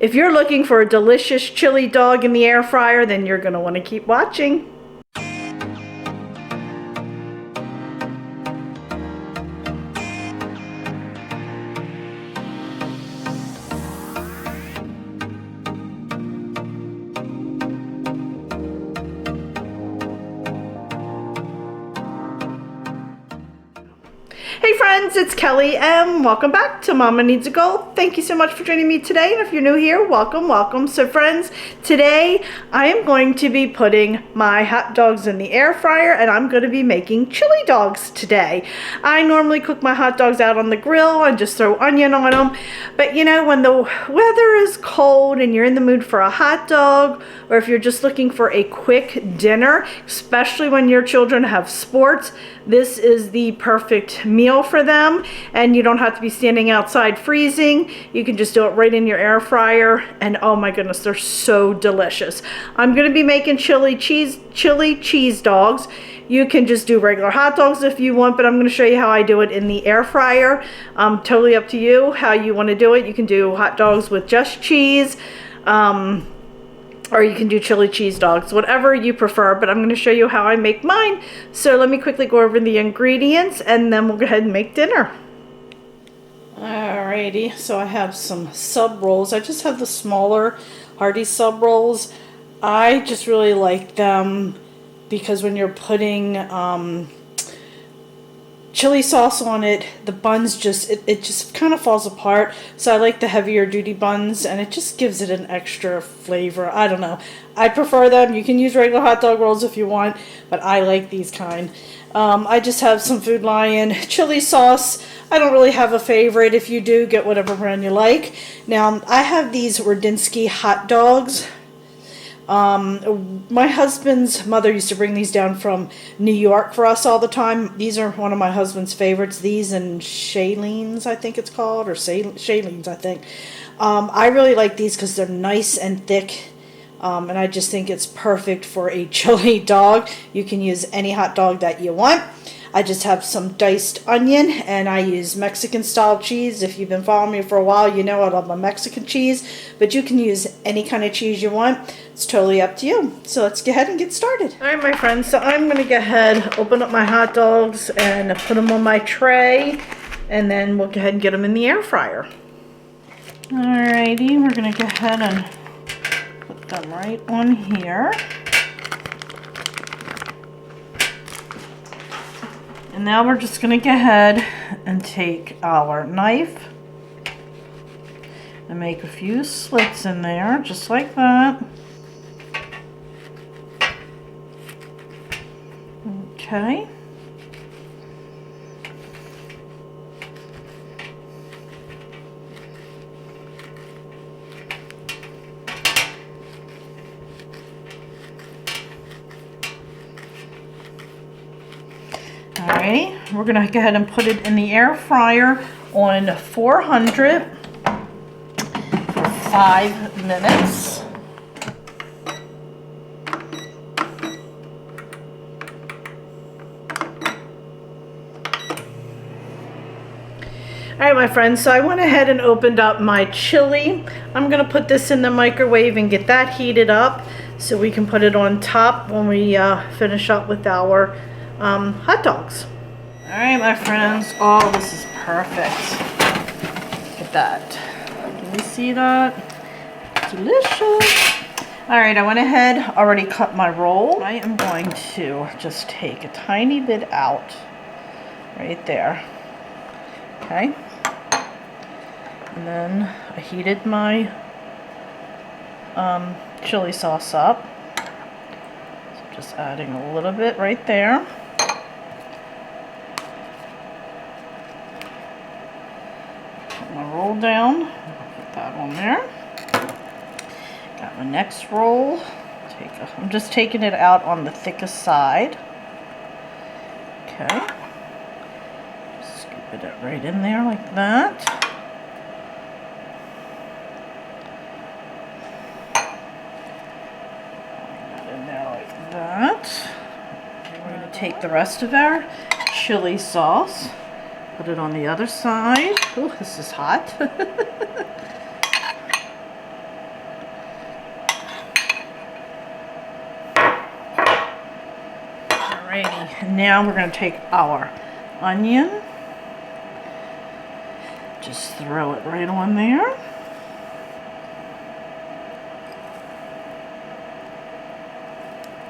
if you're looking for a delicious chili dog in the air fryer, then you're going to want to keep watching. Hey friends, it's Kelly and welcome back to Mama Needs a Goal. Thank you so much for joining me today, and if you're new here, welcome, welcome. So friends, today I am going to be putting my hot dogs in the air fryer, and I'm going to be making chili dogs today. I normally cook my hot dogs out on the grill and just throw onion on them, but you know, when the weather is cold and you're in the mood for a hot dog, or if you're just looking for a quick dinner, especially when your children have sports, this is the perfect meal for them, and you don't have to be standing outside freezing. You can just do it right in your air fryer, and oh my goodness, they're so delicious. I'm going to be making chili cheese dogs. You can just do regular hot dogs if you want, but I'm going to show you how I do it in the air fryer. Totally up to you how you want to do it. You can do hot dogs with just cheese, or you can do chili cheese dogs, whatever you prefer, but I'm going to show you how I make mine. So let me quickly go over the ingredients and then we'll go ahead and make dinner. Alrighty, so I have some sub rolls. I just have the smaller hearty sub rolls. I just really like them because when you're putting chili sauce on it, the buns just, it just kind of falls apart. So I like the heavier duty buns, and it just gives it an extra flavor. I don't know. I prefer them. You can use regular hot dog rolls if you want, but I like these kind. I just have some Food Lion chili sauce. I don't really have a favorite. If you do, get whatever brand you like. Now, I have these Radinsky hot dogs. My husband's mother used to bring these down from New York for us all the time. These are one of my husband's favorites. These and Shalene's, I think it's called, or Shalene's, I think. I really like these because they're nice and thick, and I just think it's perfect for a chili dog. You can use any hot dog that you want. I just have some diced onion, and I use Mexican style cheese. If you've been following me for a while, you know I love my Mexican cheese, but you can use any kind of cheese you want. It's totally up to you. So let's go ahead and get started. All right, my friends, so I'm going to go ahead, open up my hot dogs and put them on my tray, and then we'll go ahead and get them in the air fryer. Alrighty, we're going to go ahead and put them right on here. And now we're just going to go ahead and take our knife and make a few slits in there, just like that. Okay. Alrighty, we're going to go ahead and put it in the air fryer on 400 for 5 minutes. Alright, my friends, so I went ahead and opened up my chili. I'm going to put this in the microwave and get that heated up so we can put it on top when we finish up with our hot dogs. All right, my friends. Oh, this is perfect. Look at that. Can you see that? Delicious. All right, I went ahead, already cut my roll. I am going to just take a tiny bit out right there. Okay. And then I heated my chili sauce up. So just adding a little bit right there. My roll down, put that on there. Got my next roll. I'm just taking it out on the thickest side. Okay. Just scoop it right in there like that. Put that in there like that. We're going to take the rest of our chili sauce. Put it on the other side. Oh, this is hot. Alrighty, and now we're going to take our onion. Just throw it right on there.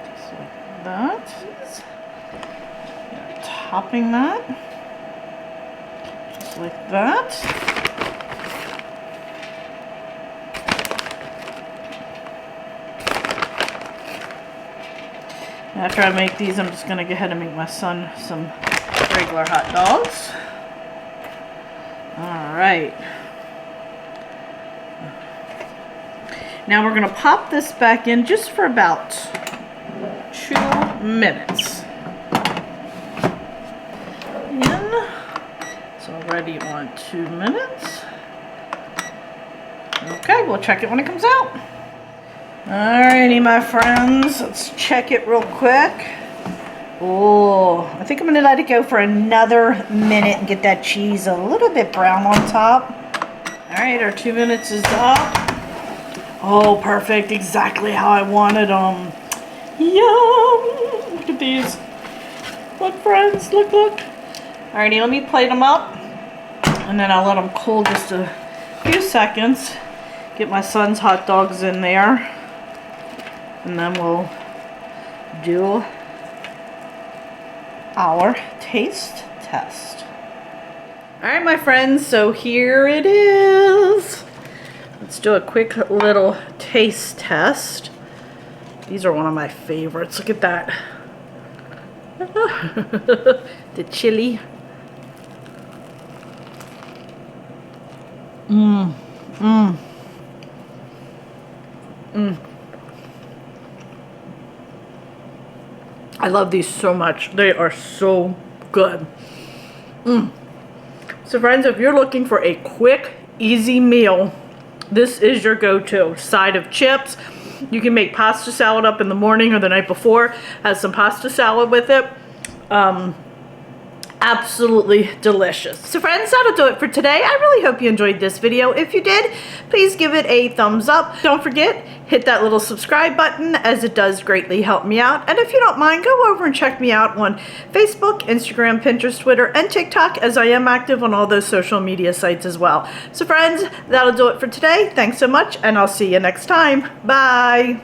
Just like that. Topping that. Just like that. After I make these, I'm just going to go ahead and make my son some regular hot dogs. Alright. Now we're going to pop this back in just for about 2 minutes. It's already on 2 minutes. Okay, we'll check it when it comes out. Alrighty, my friends, let's check it real quick. Oh, I think I'm going to let it go for another minute and get that cheese a little bit brown on top. Alright, our 2 minutes is up. Oh, perfect. Exactly how I wanted them. Yum! Look at these. Look, friends. Look, look. Alrighty, let me plate them up. And then I'll let them cool just a few seconds. Get my son's hot dogs in there. And then we'll do our taste test. Alright, my friends, so here it is. Let's do a quick little taste test. These are one of my favorites. Look at that. The chili. Mmm. Mmm. Mmm. I love these so much. They are so good. Mmm. So friends, if you're looking for a quick, easy meal, this is your go-to. Side of chips. You can make pasta salad up in the morning or the night before. Have some pasta salad with it. Absolutely delicious. So friends, that'll do it for today. I really hope you enjoyed this video. If you did, please give it a thumbs up. Don't forget, hit that little subscribe button, as it does greatly help me out. And if you don't mind, go over and check me out on Facebook, Instagram, Pinterest, Twitter, and TikTok, as I am active on all those social media sites as well. So friends, that'll do it for today. Thanks so much, and I'll see you next time. Bye.